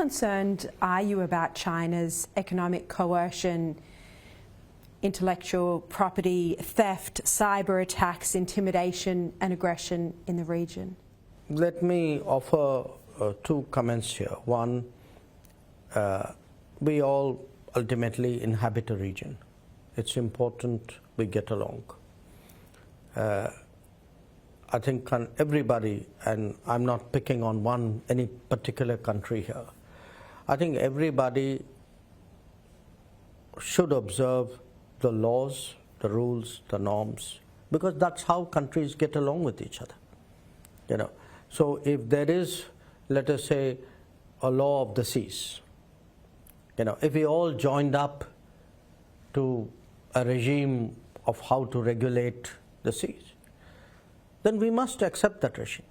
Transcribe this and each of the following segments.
concerned are you about China's economic coercion, intellectual property theft, cyber attacks, intimidation and aggression in the region? Let me offer two comments here. One, we all ultimately inhabit a region. It's important we get along. I think everybody, and I'm not picking on any particular country here, I think everybody should observe the laws, the rules, the norms, because that's how countries get along with each other. You know, so if there is, let us say, a law of the seas, you know, if we all joined up to a regime of how to regulate the seas, then we must accept that regime.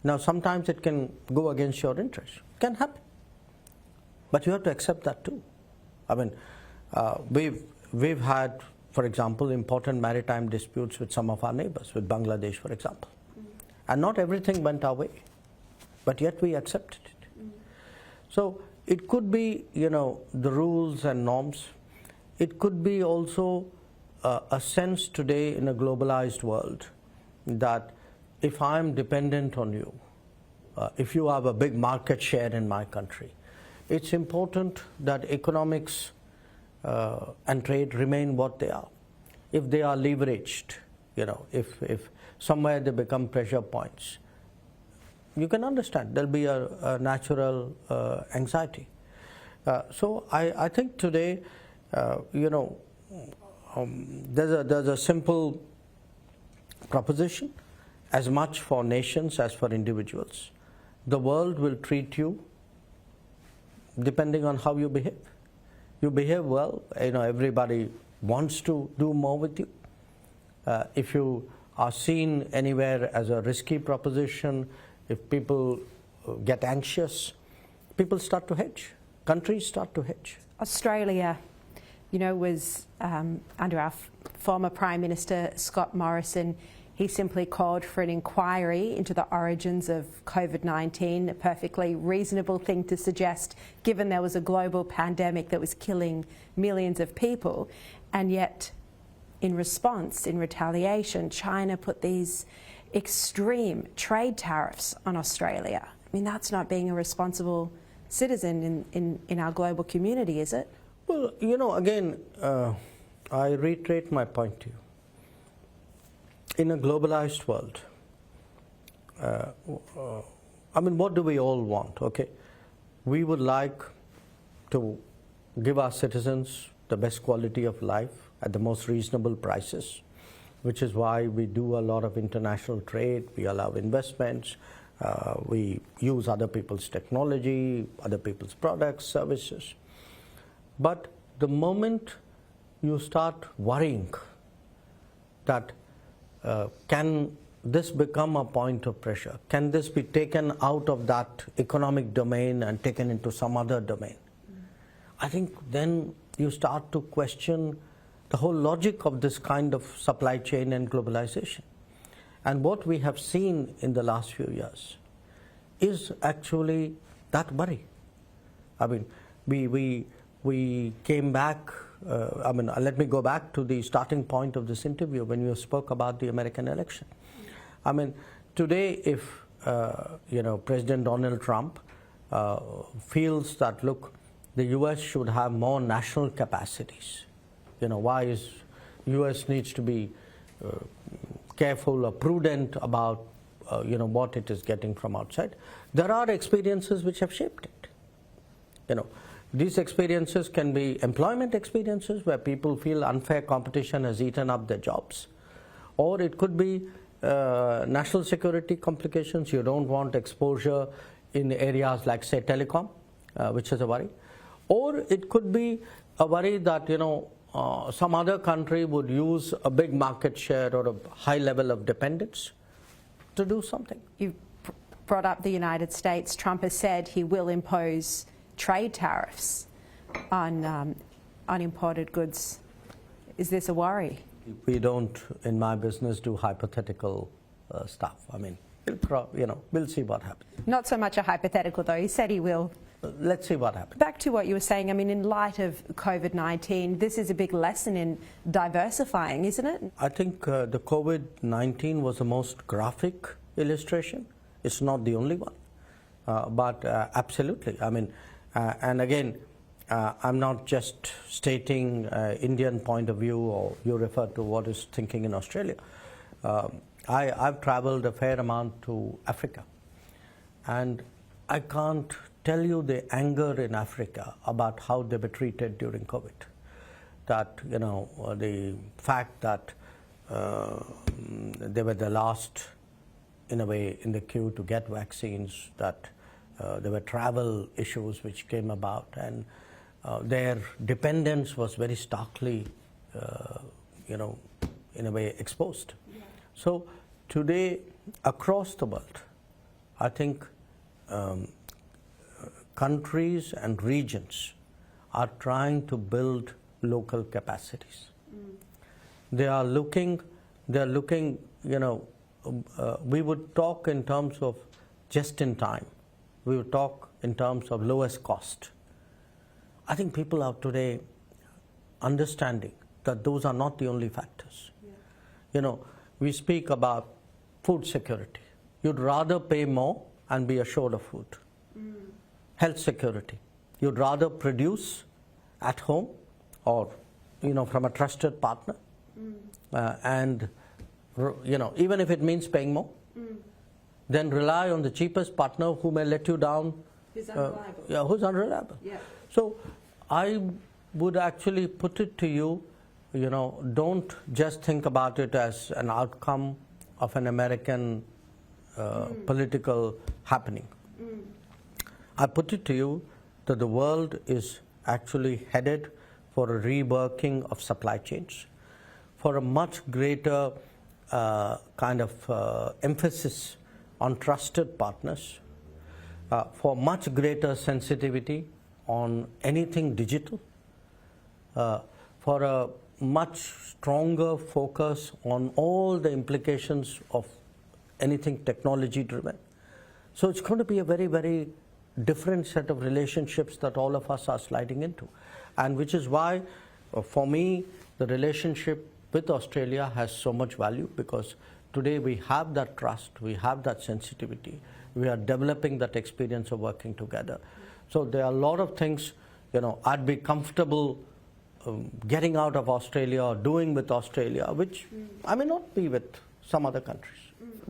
Now, sometimes it can go against your interest. It can happen. But you have to accept that too. I mean, we've had, for example, important maritime disputes with some of our neighbors, with Bangladesh, for example. And not everything went our way, but yet we accepted it. So it could be, you know, the rules and norms. It could be also a sense today in a globalized world that if I'm dependent on you, if you have a big market share in my country, it's important that economics and trade remain what they are. If they are leveraged, you know, if somewhere they become pressure points, you can understand there'll be a natural anxiety. So I think today, you know, there's a simple proposition, as much for nations as for individuals. The world will treat you depending on how you behave. You behave well, you know, everybody wants to do more with you. If you are seen anywhere as a risky proposition, if people get anxious, people start to hedge. Countries start to hedge. Australia, you know, was under our former Prime Minister Scott Morrison. He simply called for an inquiry into the origins of COVID-19, a perfectly reasonable thing to suggest given there was a global pandemic that was killing millions of people. And yet, in response, in retaliation, China put these extreme trade tariffs on Australia. I mean, that's not being a responsible citizen in our global community, is it? Well, you know, again, I reiterate my point to you. In a globalized world, I mean, what do we all want, okay? We would like to give our citizens the best quality of life at the most reasonable prices, which is why we do a lot of international trade, we allow investments, we use other people's technology, other people's products, services. But the moment you start worrying that can this become a point of pressure? Can this be taken out of that economic domain and taken into some other domain? I think then you start to question the whole logic of this kind of supply chain and globalization. And what we have seen in the last few years is actually that worry. I mean, we came back, I mean, let me go back to the starting point of this interview when you spoke about the American election. I mean, today if, you know, President Donald Trump feels that, look, the US should have more national capacities, you know, why is US needs to be careful or prudent about, you know, what it is getting from outside. There are experiences which have shaped it, you know. These experiences can be employment experiences where people feel unfair competition has eaten up their jobs. Or it could be national security complications. You don't want exposure in areas like, say, telecom, which is a worry. Or it could be a worry that, you know, some other country would use a big market share or a high level of dependence to do something. You brought up the United States. Trump has said he will impose trade tariffs on imported goods. Is this a worry? We don't, in my business, do hypothetical stuff. I mean, you know, we'll see what happens. Not so much a hypothetical, though. He said he will. let's see what happens. Back to what you were saying, I mean, in light of COVID-19, this is a big lesson in diversifying, isn't it? I think the COVID-19 was the most graphic illustration. It's not the only one, but absolutely. I mean, and again, I'm not just stating Indian point of view, or you refer to what is thinking in Australia. I've traveled a fair amount to Africa, and I can't tell you the anger in Africa about how they were treated during COVID. That, you know, the fact that they were the last, in a way, in the queue to get vaccines, that there were travel issues which came about, and their dependence was very starkly, you know, in a way exposed. Yeah. So today, across the world, I think countries and regions are trying to build local capacities. They are looking, you know, we would talk in terms of just in time. We would talk in terms of lowest cost. I think people are today understanding that those are not the only factors. Yeah. You know, we speak about food security. You'd rather pay more and be assured of food. Health security. You'd rather produce at home, or, you know, from a trusted partner, and, you know, even if it means paying more, then rely on the cheapest partner who may let you down. Who's unreliable. Yeah, who's unreliable. Yeah. So I would actually put it to you, you know, don't just think about it as an outcome of an American political happening. I put it to you that the world is actually headed for a reworking of supply chains, for a much greater kind of emphasis on trusted partners, for much greater sensitivity on anything digital, for a much stronger focus on all the implications of anything technology driven. So it's going to be a very, very different set of relationships that all of us are sliding into, and which is why for me the relationship with Australia has so much value, because today we have that trust, we have that sensitivity, we are developing that experience of working together. So there are a lot of things, you know, I'd be comfortable getting out of Australia or doing with Australia, which I may not be with some other countries.